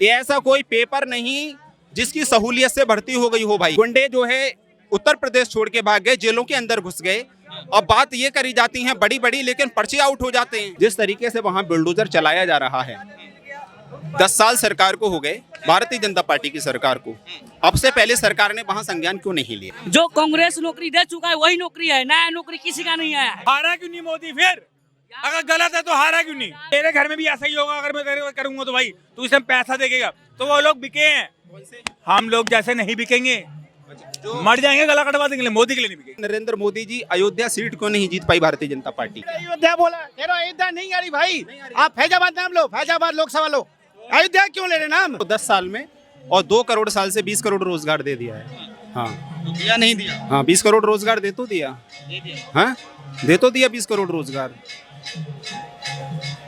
ये ऐसा कोई पेपर नहीं जिसकी सहूलियत से भर्ती हो गई हो भाई। गुंडे जो है उत्तर प्रदेश छोड़ के भाग गए, जेलों के अंदर घुस गए और बात ये करी जाती है बड़ी बड़ी, लेकिन पर्चे आउट हो जाते हैं। जिस तरीके से वहां बुलडोजर चलाया जा रहा है, 10 साल सरकार को हो गए, भारतीय जनता पार्टी की सरकार को। अब से पहले सरकार ने वहां संज्ञान क्यों नहीं लिया? जो कांग्रेस नौकरी दे चुका है वही नौकरी है, नया नौकरी किसी का नहीं आया। हारा क्यों नहीं मोदी? फिर अगर गलत है तो हारा क्यों नहीं? तेरे घर में भी ऐसा ही होगा अगर मैं करूंगा तो भाई तू इसमें पैसा देगा तो वो लोग बिके हैं, हम लोग जैसे नहीं बिकेंगे, मर जाएंगे, गला कटवा देंगे, मोदी के लिए नहीं बिकेंगे। नरेंद्र मोदी जी अयोध्या सीट क्यों नहीं जीत पाई भारतीय जनता पार्टी? अयोध्या बोला, अयोध्या नहीं आ रही भाई। आप फैजाबाद नाम लो, फैजाबाद लोकसभा लो, अयोध्या क्यों ले रहे नाम? 10 साल में और 2 करोड़ साल से 20 करोड़ रोजगार दे दिया है। हाँ, दिया नहीं दिया? हाँ, 20 करोड़ रोजगार दे तो दिया, हाँ दे तो दिया 20 करोड़ रोजगार।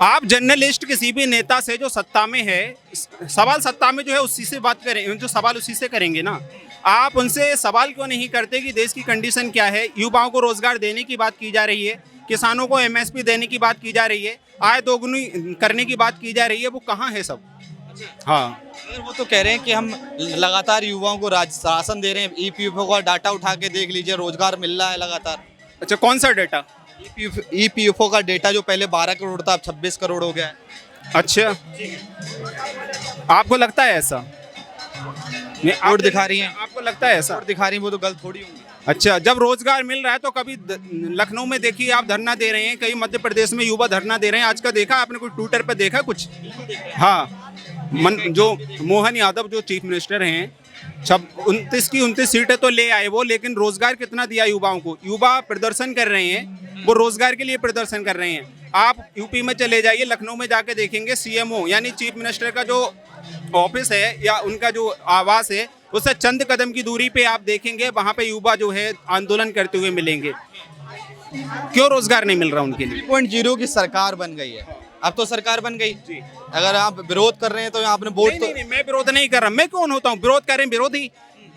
आप जर्नलिस्ट किसी भी नेता से जो सत्ता में है, सवाल सत्ता में जो है उसी से बात करें, जो सवाल उसी से करेंगे ना। आप उनसे सवाल क्यों नहीं करते कि देश की कंडीशन क्या है? युवाओं को रोजगार देने की बात की जा रही है, किसानों को एमएसपी देने की बात की जा रही है, आय दोगुनी करने की बात की जा रही है, वो कहाँ है सब? हाँ, अगर वो तो कह रहे हैं कि हम लगातार युवाओं को राशन दे रहे हैं, ईपीएफओ का डाटा उठा के देख लीजिए, रोजगार मिल रहा है लगातार। अच्छा, कौन सा डेटा? ईपीएफओ का डेटा जो पहले 12 करोड़ था अब 26 करोड़ हो गया है। अच्छा, आपको लगता है ऐसा? वोट दिखा रही हैं, आपको लगता है ऐसा? वोट दिखा रही हैं, वो तो गलत थोड़ी होंगी। अच्छा, जब रोजगार मिल रहा है तो कभी लखनऊ में देखिए आप धरना दे रहे हैं, कहीं मध्य प्रदेश में युवा धरना दे रहे हैं। आज का देखा आपने, कोई ट्विटर पे देखा कुछ? हाँ, जो मोहन यादव जो चीफ मिनिस्टर हैं, 29 की 29 सीटें तो ले आए वो, लेकिन रोजगार कितना दिया युवाओं को? युवा प्रदर्शन कर रहे हैं, वो रोजगार के लिए प्रदर्शन कर रहे हैं। आप यूपी में चले जाइए, लखनऊ में जाके देखेंगे सीएमओ यानी चीफ मिनिस्टर का जो ऑफिस है या उनका जो आवास है, उससे चंद कदम की दूरी पे आप देखेंगे वहां पे युवा जो है आंदोलन करते हुए मिलेंगे। क्यों रोजगार नहीं मिल रहा उनके लिए? 3.0 की सरकार बन गई है, अब तो सरकार बन गई। अगर आप विरोध कर रहे हैं तो आपने वोट तो नहीं, मैं विरोध नहीं कर रहा। मैं कौन होता हूँ विरोध करें? विरोधी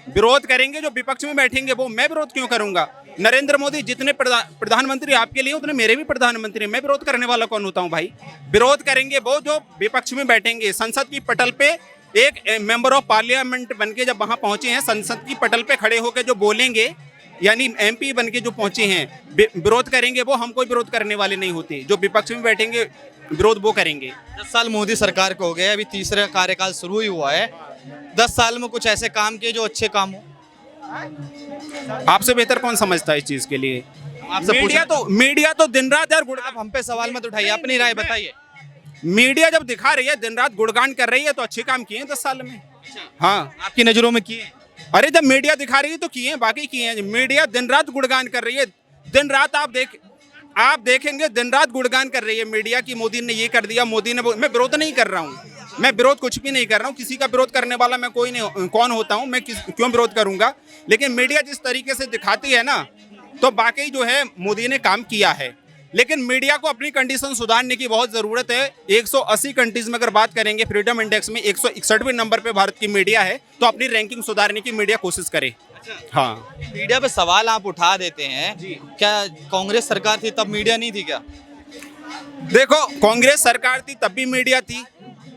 विरोध करेंगे जो विपक्ष में बैठेंगे वो, मैं विरोध क्यों करूंगा? नरेंद्र मोदी जितने प्रधानमंत्री आपके लिए उतने मेरे भी प्रधानमंत्री हैं। मैं विरोध करने वाला कौन होता हूं भाई? विरोध करेंगे वो जो विपक्ष में बैठेंगे। संसद की पटल पे एक मेंबर ऑफ पार्लियामेंट बनके जब वहां पहुंचे हैं, संसद की पटल पे खड़े होकर जो बोलेंगे, यानी एमपी बनके जो पहुंचे हैं, विरोध करेंगे वो। हम कोई विरोध करने वाले नहीं होते। जो विपक्ष में बैठेंगे विरोध वो करेंगे। 10 साल मोदी सरकार को हो गए, अभी तीसरा कार्यकाल शुरू ही हुआ है। 10 साल में कुछ ऐसे काम किए जो अच्छे काम हो? आपसे बेहतर कौन समझता है इस चीज के लिए? आपसे मीडिया तो दिन रात यार आप हम पे सवाल मत उठाइए, अपनी राय बताइए। मीडिया जब दिखा रही है, दिन रात गुणगान कर रही है, तो अच्छे काम किए हैं 10 साल में। हाँ, आपकी नजरों में किए? अरे जब मीडिया दिखा रही है तो किए हैं, बाकी किए हैं। मीडिया दिन रात गुणगान कर रही है, दिन रात आप देखेंगे दिन रात गुणगान कर रही है मीडिया की। मोदी ने ये कर दिया, मोदी ने मैं विरोध नहीं कर रहा हूँ, मैं विरोध कुछ भी नहीं कर रहा हूँ। किसी का विरोध करने वाला मैं कोई नहीं, कौन होता हूँ मैं? क्यों विरोध करूंगा? लेकिन मीडिया जिस तरीके से दिखाती है ना, तो वाकई जो है मोदी ने काम किया है। लेकिन मीडिया को अपनी कंडीशन सुधारने की बहुत ज़रूरत है। 180 कंट्रीज में अगर बात करेंगे, फ्रीडम इंडेक्स में 161वें नंबर पे भारत की मीडिया है, तो अपनी रैंकिंग सुधारने की मीडिया कोशिश करे। हाँ, मीडिया पे सवाल आप उठा देते हैं, क्या कांग्रेस सरकार थी तब मीडिया नहीं थी क्या? देखो, कांग्रेस सरकार थी तब भी मीडिया थी,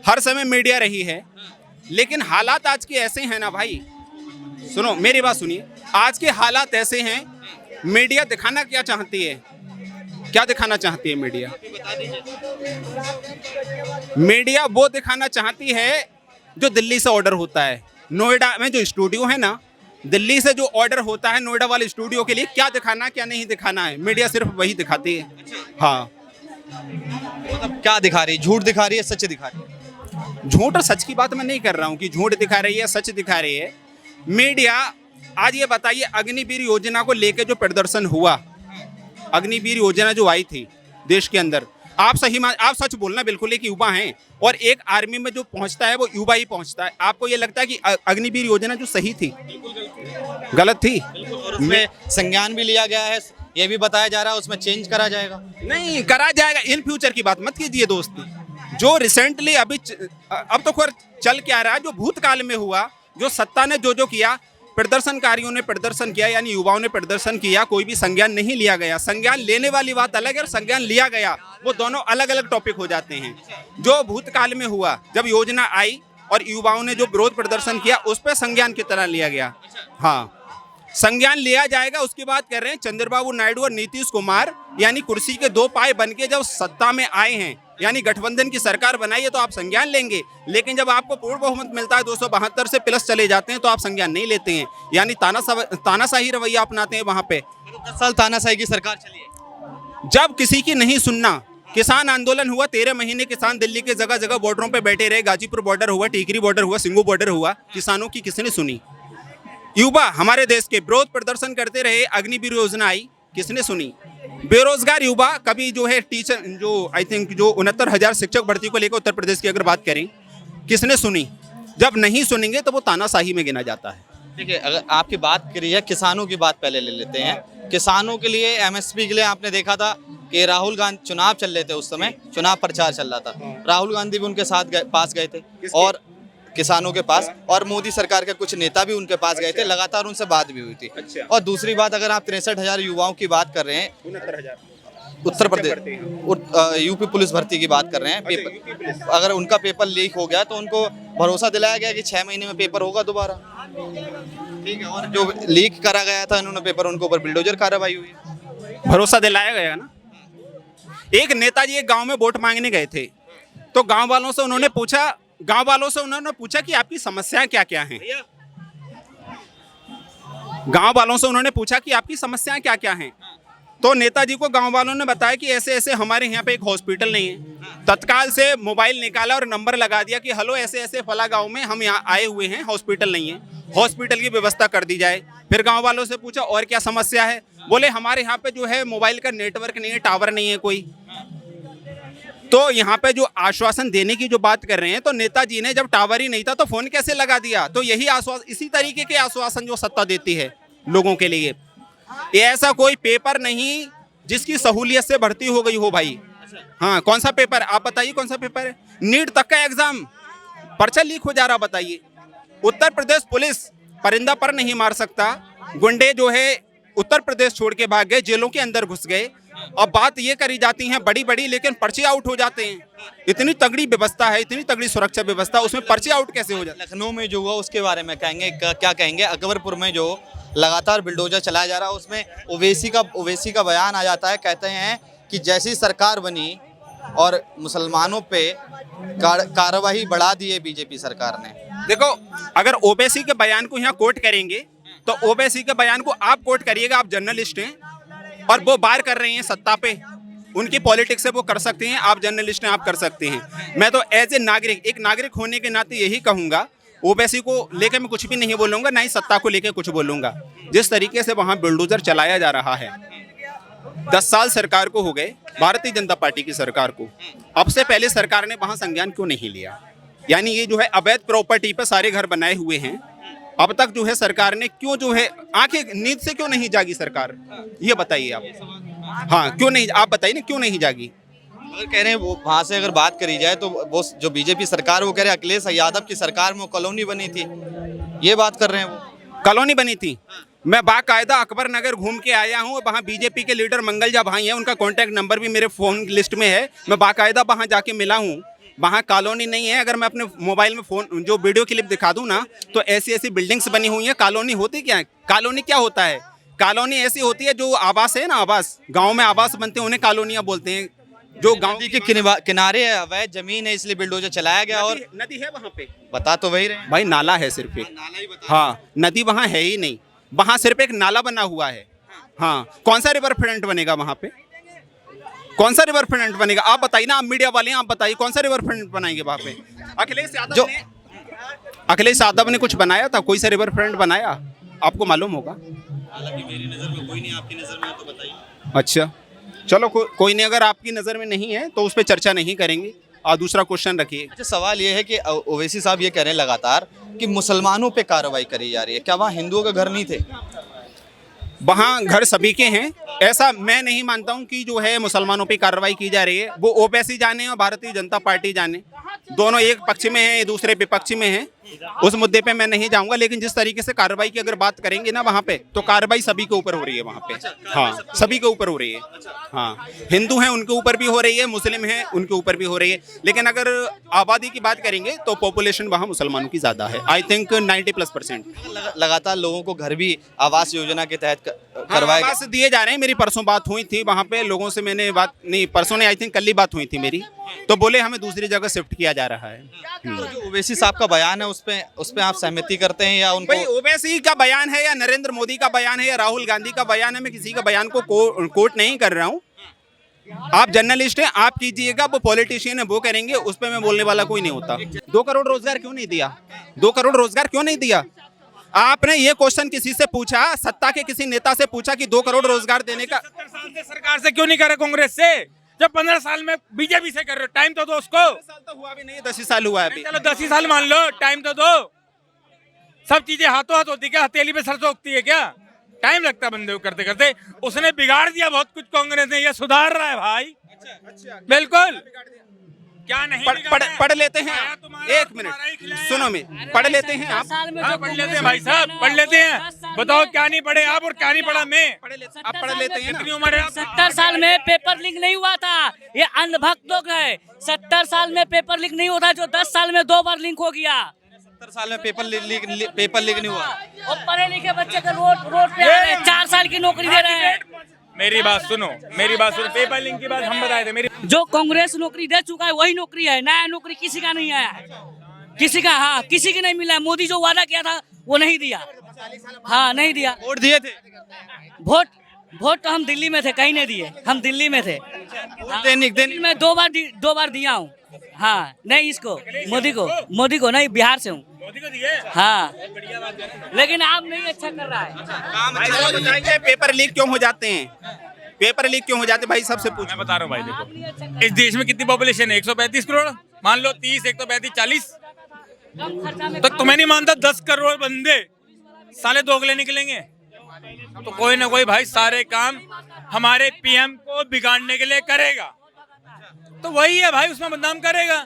हर समय मीडिया रही है। लेकिन हालात आज के ऐसे हैं ना भाई, सुनो मेरी बात सुनिए, आज के हालात ऐसे हैं, मीडिया दिखाना क्या चाहती है? क्या दिखाना चाहती है मीडिया? मीडिया वो दिखाना चाहती है जो दिल्ली से ऑर्डर होता है। नोएडा में जो स्टूडियो है ना, दिल्ली से जो ऑर्डर होता है नोएडा वाले स्टूडियो के लिए, क्या दिखाना क्या नहीं दिखाना है, मीडिया सिर्फ वही दिखाती है। हाँ, मतलब क्या दिखा रही है? झूठ दिखा रही है, सच दिखा रही है? झूठ और सच की बात मैं नहीं कर रहा हूँ कि झूठ दिखा रही है सच दिखा रही है मीडिया। आज ये बताइए, अग्निवीर योजना को लेकर जो प्रदर्शन हुआ, अग्निवीर योजना जो आई थी देश के अंदर, आप सच बोलना, बिल्कुल एक युवा हैं और एक आर्मी में जो पहुंचता है वो युवा ही पहुंचता है। आपको ये लगता है कि अग्निवीर योजना जो सही थी? गलत थी। और उसमें संज्ञान भी लिया गया है, ये भी बताया जा रहा है उसमें चेंज करा जाएगा। नहीं करा जाएगा, इन फ्यूचर की बात मत कीजिए दोस्त। जो रिसेंटली अभी अब तो खैर चल क्या रहा है, जो भूतकाल में हुआ, जो सत्ता ने जो किया, प्रदर्शनकारियों ने प्रदर्शन किया, यानी युवाओं ने प्रदर्शन किया, कोई भी संज्ञान नहीं लिया गया। संज्ञान लेने वाली बात अलग है और संज्ञान लिया गया, वो दोनों अलग अलग टॉपिक हो जाते हैं। जो भूतकाल में हुआ, जब योजना आई और युवाओं ने जो विरोध प्रदर्शन किया उस पर संज्ञान कितना लिया गया। हाँ, संज्ञान लिया जाएगा। उसकी बात कर रहे हैं चंद्रबाबू नायडू और नीतीश कुमार, यानी कुर्सी के दो पाए बनके जब सत्ता में आए हैं, यानी गठबंधन की सरकार बनाई है, तो आप संज्ञान लेंगे। लेकिन जब आपको पूर्ण बहुमत मिलता है, 272 से प्लस चले जाते हैं, तो आप संज्ञान नहीं लेते हैं, यानी तानाशाही रवैया अपनाते हैं वहां पे। 10 साल तानाशाही की सरकार चली है। जब किसी की नहीं सुनना, किसान आंदोलन हुआ, 13 महीने किसान दिल्ली के जगह जगह बॉर्डरों पे बैठे रहे, गाजीपुर बॉर्डर हुआ, टीकरी बॉर्डर हुआ, सिंगू बॉर्डर हुआ, किसानों की किसने सुनी? युवा हमारे देश के विरोध प्रदर्शन करते रहे, अग्निवीर योजना आई, किसने सुनी? बेरोजगार युवा कभी जो है टीचर, जो आई थिंक जो 69,000 शिक्षक भर्ती को लेकर उत्तर प्रदेश की अगर बात करें, किसने सुनी? जब नहीं सुनेंगे तो वो तानाशाही में गिना जाता है। देखिए, अगर आपकी बात करी है, किसानों की बात पहले ले लेते हैं। किसानों के लिए एमएसपी के लिए आपने देखा था कि राहुल गांधी, चुनाव चल रहे थे उस समय, चुनाव प्रचार चल रहा था, राहुल गांधी भी उनके साथ पास गए थे और किसानों के पास, और मोदी सरकार के कुछ नेता भी उनके पास गए थे, लगातार उनसे बात भी हुई थी। अच्छा। और दूसरी बात, अगर आप 63,000 युवाओं की बात कर रहे हैं, 69,000 उत्तर प्रदेश यूपी पुलिस भर्ती की बात कर रहे हैं, पेपर अगर उनका पेपर लीक हो गया तो उनको भरोसा दिलाया गया कि 6 महीने में पेपर होगा दोबारा, ठीक है। और जो लीक करा गया था इन्होंने पेपर, उनके ऊपर बुलडोजर कार्रवाई हुई। भरोसा दिलाया गया ना। एक नेताजी एक गांव में वोट मांगने गए थे, तो गांव वालों से उन्होंने पूछा कि आपकी समस्याएं क्या क्या हैं। गांव वालों से उन्होंने पूछा कि आपकी समस्याएं क्या क्या हैं, तो नेताजी को गांव वालों ने बताया कि ऐसे ऐसे हमारे यहाँ पे एक हॉस्पिटल नहीं है। तत्काल से मोबाइल निकाला और नंबर लगा दिया कि हेलो, ऐसे ऐसे फला गांव में हम यहाँ आए हुए हैं, हॉस्पिटल नहीं है, हॉस्पिटल की व्यवस्था कर दी जाए। फिर गांव वालों से पूछा और क्या समस्या है, बोले हमारे यहाँ पे जो है मोबाइल का नेटवर्क नहीं है, टावर नहीं है कोई। तो यहाँ पे जो आश्वासन देने की जो बात कर रहे हैं, तो नेताजी ने जब टावर ही नहीं था तो फोन कैसे लगा दिया? तो यही आश्वासन, इसी तरीके के आश्वासन जो सत्ता देती है लोगों के लिए। ये ऐसा कोई पेपर नहीं जिसकी सहूलियत से भर्ती हो गई हो भाई। हाँ, कौन सा पेपर? आप बताइए कौन सा पेपर है? नीट तक का एग्जाम, पर्चा लीक हो जा रहा, बताइए। उत्तर प्रदेश पुलिस परिंदा पर नहीं मार सकता। गुंडे जो है उत्तर प्रदेश छोड़ के भाग गए, जेलों के अंदर घुस गए। अब बात ये करी जाती हैं बड़ी बड़ी, लेकिन पर्चे आउट हो जाते हैं। इतनी तगड़ी व्यवस्था है, इतनी तगड़ी सुरक्षा व्यवस्था, उसमें पर्चे आउट कैसे हो जाते हैं? लखनऊ में जो हुआ उसके बारे में कहेंगे, क्या कहेंगे? अकबरपुर में जो लगातार बुलडोजर चलाया जा रहा है, उसमें ओवैसी का बयान आ जाता है। कहते हैं कि जैसी सरकार बनी और मुसलमानों पे कार्रवाई बढ़ा दी है बीजेपी सरकार ने। देखो, अगर ओवैसी के बयान को यहाँ कोट करेंगे तो ओवैसी के बयान को आप कोट करिएगा, आप जर्नलिस्ट हैं और वो बार कर रहे हैं सत्ता पे, उनकी पॉलिटिक्स से वो कर सकते हैं, आप जर्नलिस्ट हैं, आप कर सकते हैं। मैं तो एज ए नागरिक, एक नागरिक होने के नाते यही कहूँगा, ओवैसी को लेकर मैं कुछ भी नहीं बोलूँगा, ना ही सत्ता को लेकर कुछ बोलूँगा। जिस तरीके से वहाँ बुलडोजर चलाया जा रहा है, 10 साल सरकार को हो गए, भारतीय जनता पार्टी की सरकार को। अब से पहले सरकार ने वहाँ संज्ञान क्यों नहीं लिया? यानी ये जो है अवैध प्रॉपर्टी पर सारे घर बनाए हुए हैं, अब तक जो है सरकार ने क्यों जो है आंखें, नींद से क्यों नहीं जागी सरकार? ये बताइए आप। हाँ, क्यों नहीं, आप बताइए ना, क्यों नहीं जागी? अगर कह रहे हैं वो वहाँ से अगर बात करी जाए तो वो जो बीजेपी सरकार, वो कह रहे हैं अखिलेश यादव की सरकार में कॉलोनी बनी थी, ये बात कर रहे हैं वो। कॉलोनी बनी थी। मैं बाकायदा अकबर नगर घूम के आया हूँ, वहाँ बीजेपी के लीडर मंगलजा भाई हैं, उनका कॉन्टैक्ट नंबर भी मेरे फ़ोन लिस्ट में है, मैं बाकायदा वहाँ जाके मिला हूँ। वहाँ कॉलोनी नहीं है। अगर मैं अपने मोबाइल में फ़ोन जो वीडियो क्लिप दिखा दूँ ना, तो ऐसी ऐसी बिल्डिंग्स बनी हुई हैं। कॉलोनी होती क्या है? कॉलोनी क्या होता है? कॉलोनी ऐसी होती है जो आवास है ना, आवास, गाँव में आवास बनते हैं, उन्हें कॉलोनियाँ बोलते हैं। जो गाँव नदी के किनारे अवैध जमीन है, इसलिए बुलडोजर चलाया गया। और नदी है वहाँ पे? बता तो वही रहे भाई, नाला है सिर्फ एक। नाला ही बता। हाँ, नदी वहाँ है ही नहीं, वहाँ सिर्फ एक नाला बना हुआ है। हाँ, कौन सा रिवर फ्रंट बनेगा वहाँ पे? कौन सा रिवर फ्रंट बनेगा? आप बताइए ना, आप मीडिया वाले हैं, आप बताइए कौन सा रिवर फ्रंट बनाएंगे वहाँ पे? अखिलेश यादव ने कुछ बनाया था? कोई सा रिवर फ्रंट बनाया? आपको मालूम होगा। हालांकि मेरी नज़र में कोई नहीं, आपकी नज़र में तो बताइए। अच्छा, चलो कोई नहीं, अगर आपकी नज़र में नहीं है तो उस पर चर्चा नहीं करेंगे। और दूसरा क्वेश्चन रखिए। अच्छा, सवाल ये है कि ओवैसी साहब ये कह रहे हैं लगातार कि मुसलमानों पे कार्रवाई करी जा रही है। क्या वहाँ हिंदुओं के घर नहीं थे? वहाँ घर सभी के हैं। ऐसा मैं नहीं मानता हूँ कि जो है मुसलमानों पे कार्रवाई की जा रही है। वो ओवैसी जाने और भारतीय जनता पार्टी जाने, दोनों एक पक्ष में हैं, दूसरे विपक्ष में हैं। उस मुद्दे पे मैं नहीं जाऊंगा, लेकिन जिस तरीके से कार्रवाई की अगर बात करेंगे ना वहाँ पे, तो कार्रवाई सभी के ऊपर हो रही है वहाँ पे। हाँ, सभी के ऊपर हो रही है। हाँ, हिंदू हैं उनके ऊपर भी हो रही है, मुस्लिम हैं उनके ऊपर भी हो रही है, लेकिन अगर आबादी की बात करेंगे तो पॉपुलेशन वहाँ मुसलमानों की ज़्यादा है। I think 90+%। लगातार लोगों को घर भी आवास योजना के तहत करवाए आवास दिए जा रहे हैं। मेरी परसों बात हुई थी वहाँ पे लोगों से, मैंने बात नहीं, परसों नहीं, आई थिंक कल ही बात हुई थी मेरी, तो बोले हमें दूसरी जगह शिफ्ट किया जा रहा है। जो ओवैसी साहब का बयान है उस पे आप सहमति करते हैं या उनको? भाई ओवैसी का बयान है या नरेंद्र मोदी का बयान है या राहुल गांधी का बयान है, मैं किसी का बयान को कोट नहीं कर रहा हूँ। आप जर्नलिस्ट हैं, आप कीजिएगा, वो पॉलिटिशियन है वो करेंगे, उस पर मैं बोलने वाला कोई नहीं होता। 2 करोड़ रोजगार क्यों नहीं दिया? 2 करोड़ रोजगार क्यों नहीं दिया? आपने ये क्वेश्चन किसी से पूछा, सत्ता के किसी नेता से पूछा कि 2 करोड़ रोजगार देने का? 70 साल से सरकार से क्यों नहीं कर रहे, कांग्रेस से? जब 15 साल में बीजेपी से कर रहे हो, टाइम तो दो उसको। 10 साल तो हुआ भी नहीं, 10 ही साल हुआ है अभी। चलो 10 ही साल मान लो, टाइम तो दो। सब चीजें हाथों हाथ होती क्या? हथेली पे सरसों उगती है क्या? टाइम लगता है बंदे को करते करते। उसने बिगाड़ दिया बहुत कुछ, कांग्रेस ने। ये सुधार रहा है भाई, बिल्कुल। क्या नहीं पढ़ लेते हैं आया आप, तुम्हारा, 1 मिनट सुनो, मैं पढ़ लेते हैं आप। हाँ, पढ़ लेते हैं भाई साहब, पढ़ लेते हैं। बताओ क्या नहीं पढ़े आप और क्या नहीं पढ़ा मैं? आप पढ़ लेते हैं ना। कितनी उम्र है आप? 70 साल में पेपर लीक नहीं हुआ था। ये अंधभक्त लोग है। 70 साल में पेपर लीक नहीं होता, जो 10 साल में 2 बार लीक हो गया। 70 साल में पेपर लीक नहीं हुआ। और पढ़े लिखे बच्चे का रोड पे आ रहे हैं, 4 साल की नौकरी दे रहे हैं। मेरी बात सुनो, मेरी बात सुनो। पेपर लिंक की बात हम बताए थे। मेरी जो कांग्रेस नौकरी दे चुका है वही नौकरी है, नया नौकरी किसी का नहीं आया है, किसी का। हाँ, किसी की नहीं मिला है। मोदी जो वादा किया था वो नहीं दिया। हाँ, नहीं दिया। वोट दिए थे? वोट तो हम दिल्ली में थे, कहीं नहीं दिए। हम दिल्ली में थे। दैनिक मैं 2 बार दिया हूँ। हाँ, नहीं इसको, मोदी को नहीं, बिहार से हूँ। मोदी को दिए। हाँ, लेकिन आप नहीं अच्छा कर रहा है। बताइए पेपर लीक क्यों हो जाते हैं? पेपर लीक क्यों हो जाते हैं भाई? सबसे पूछ। मैं बता रहा हूँ भाई, देखो इस देश में कितनी पॉपुलेशन है? 135 करोड़। मान लो 30, 135, 40। तो तुम्हें नहीं मानता 10 करोड़ बंदे साले दोगले निकलेंगे? तो कोई ना कोई भाई सारे काम हमारे पीएम को बिगाड़ने के लिए करेगा। तो वही है भाई, उसमें बदनाम करेगा।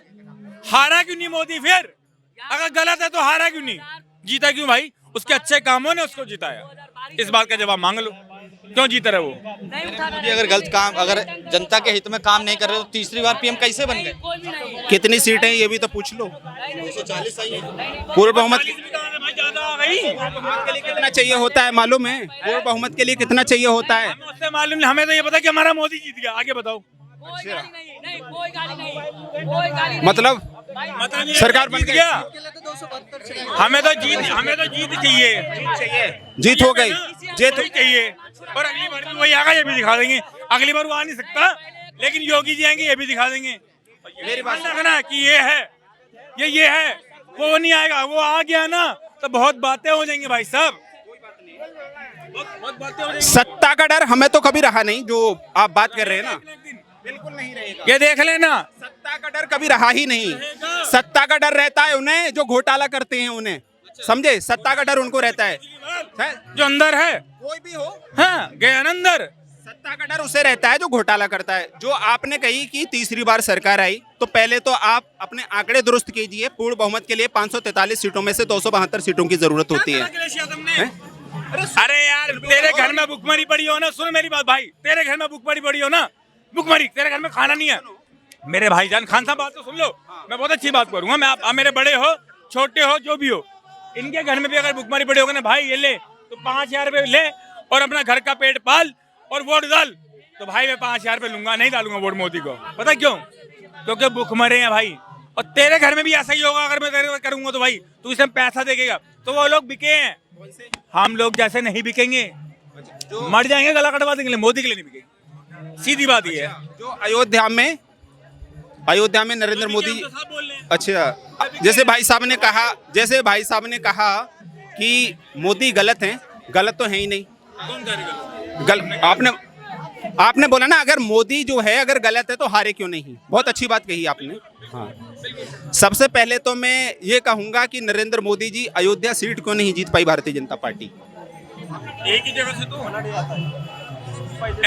हारा क्यों नहीं मोदी फिर? अगर गलत है तो हारा क्यों नहीं? जीता क्यों भाई? उसके अच्छे कामों ने उसको जिताया। इस बात का जवाब मांग लो, क्यों जीत रहे वो? मोदी अगर गलत काम, अगर जनता के हित में काम नहीं कर रहे तो तीसरी बार पीएम कैसे बन गए? कितनी सीटें ये भी तो पूछ लो। 240 आई है। पूर्ण बहुमत ज्यादा आ गई। के लिए कितना चाहिए होता है मालूम है? पूर्ण बहुमत के लिए कितना चाहिए होता है? हमें उससे मालूम नहीं, हमें तो ये पता कि हमारा मोदी जीत गया। आगे बताओ। मतलब सरकार बन गया। हमें तो जीत चाहिए। जीत हो गई, जीत चाहिए। और अगली बार भी वही आएगा, ये भी दिखा देंगे। अगली बार वो आ नहीं सकता, लेकिन योगी जी आएंगे, ये भी दिखा देंगे। मेरी बात रखना कि ये है, ये है, वो नहीं आएगा। वो आ गया ना तो बहुत बातें हो जाएंगी भाई साहब, बहुत बातें हो जाएंगी। सत्ता का डर हमें तो कभी रहा नहीं, जो आप बात कर रहे हैं ना, बिल्कुल नहीं रहेगा। ये देख लेना, सत्ता का डर कभी रहा ही नहीं। सत्ता का डर रहता है उन्हें जो घोटाला करते हैं, उन्हें समझे? सत्ता का डर उनको रहता है। जो अंदर है कोई भी हो, हाँ, गया अंदर। सत्ता का डर उसे रहता है जो घोटाला करता है। जो आपने कही कि तीसरी बार सरकार आई, तो पहले तो आप अपने आंकड़े दुरुस्त कीजिए। पूर्ण बहुमत के लिए 543 सीटों में से 272 सीटों की जरूरत होती है। अरे यार, तेरे घर में भुखमरी पड़ी हो ना, सुन मेरी बात भाई, तेरे घर में भुखमरी पड़ी हो ना, भुखमरी, तेरे घर में खाना नहीं है। मेरे भाईजान खान साहब, बात तो सुन लो। मैं बहुत अच्छी बात करूंगा। मैं आप मेरे बड़े हो, छोटे हो, जो भी हो, इनके घर में भी अगर भुखमरी पड़ी होगा ना भाई, ये ले तो 5000 रुपए ले और अपना घर का पेट पाल और वोट डाल। तो भाई मैं 5000 रुपए लूंगा, नहीं डालूंगा वोट मोदी को। पता क्यों? क्योंकि भुखमरे हैं भाई। और तेरे घर में भी ऐसा ही होगा अगर मैं तेरे करूंगा तो भाई तू इसमें पैसा देगा। तो वो लोग बिके हैं, हम लोग जैसे नहीं बिकेंगे, मर जाएंगे, गला कटवा देंगे, मोदी के लिए नहीं बिकेंगे। सीधी बात ये है। जो अयोध्या में नरेंद्र मोदी, अच्छा, जैसे भाई साहब ने कहा कि मोदी गलत हैं, गलत तो है ही नहीं। आपने बोला ना, अगर मोदी जो है अगर गलत है तो हारे क्यों नहीं? बहुत अच्छी बात कही आपने। हाँ, सबसे पहले तो मैं ये कहूंगा कि नरेंद्र मोदी जी अयोध्या सीट क्यों नहीं जीत पाई भारतीय जनता पार्टी? एक ही जगह से तो होना नहीं आता।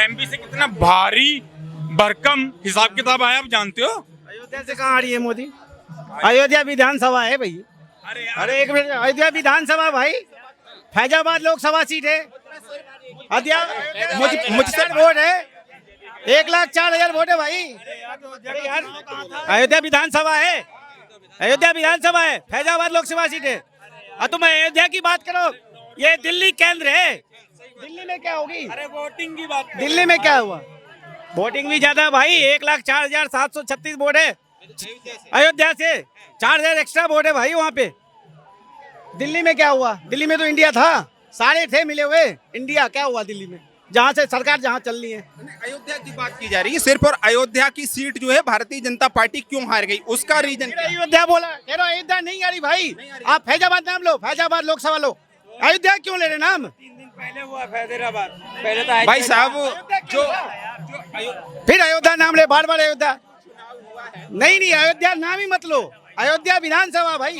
एमपी से कितना भारी भरकम हिसाब किताब आया, आप जानते हो? अयोध्या से कहाँ आ रही है मोदी? अयोध्या विधानसभा है भाई। अरे एक मिनट, अयोध्या विधानसभा भाई, फैजाबाद लोकसभा सीट है, मुझसे वोट है, 1,04,000 वोट है भाई। अयोध्या विधानसभा है, अयोध्या विधानसभा है, फैजाबाद लोकसभा सीट है। और तुम अयोध्या की बात करो, ये दिल्ली केंद्र है। दिल्ली में क्या होगी? अरे वोटिंग की बात दिल्ली में क्या हुआ? वोटिंग भी ज्यादा है भाई, 1,04,736 वोट है अयोध्या से, 4,000 एक्स्ट्रा वोट है भाई वहाँ पे। दिल्ली में क्या हुआ? दिल्ली में तो इंडिया था, सारे थे मिले हुए। इंडिया क्या हुआ दिल्ली में, जहाँ से सरकार जहाँ चल रही है। अयोध्या की बात की जा रही है सिर्फ, और अयोध्या की सीट जो है भारतीय जनता पार्टी क्यों हार गई, उसका रीजन क्या है? अयोध्या बोला, कह रहा अयोध्या नहीं आ रही भाई, आप फैजाबाद नाम लो, फैजाबाद लोकसभा लो। अयोध्या क्यों ले रहे नाम? 3 दिन पहले हुआ फैजाबाद, पहले तो भाई साहब जो फिर अयोध्या नाम ले, बार बार अयोध्या नहीं, अयोध्या नाम ही मत लो, अयोध्या विधानसभा भाई।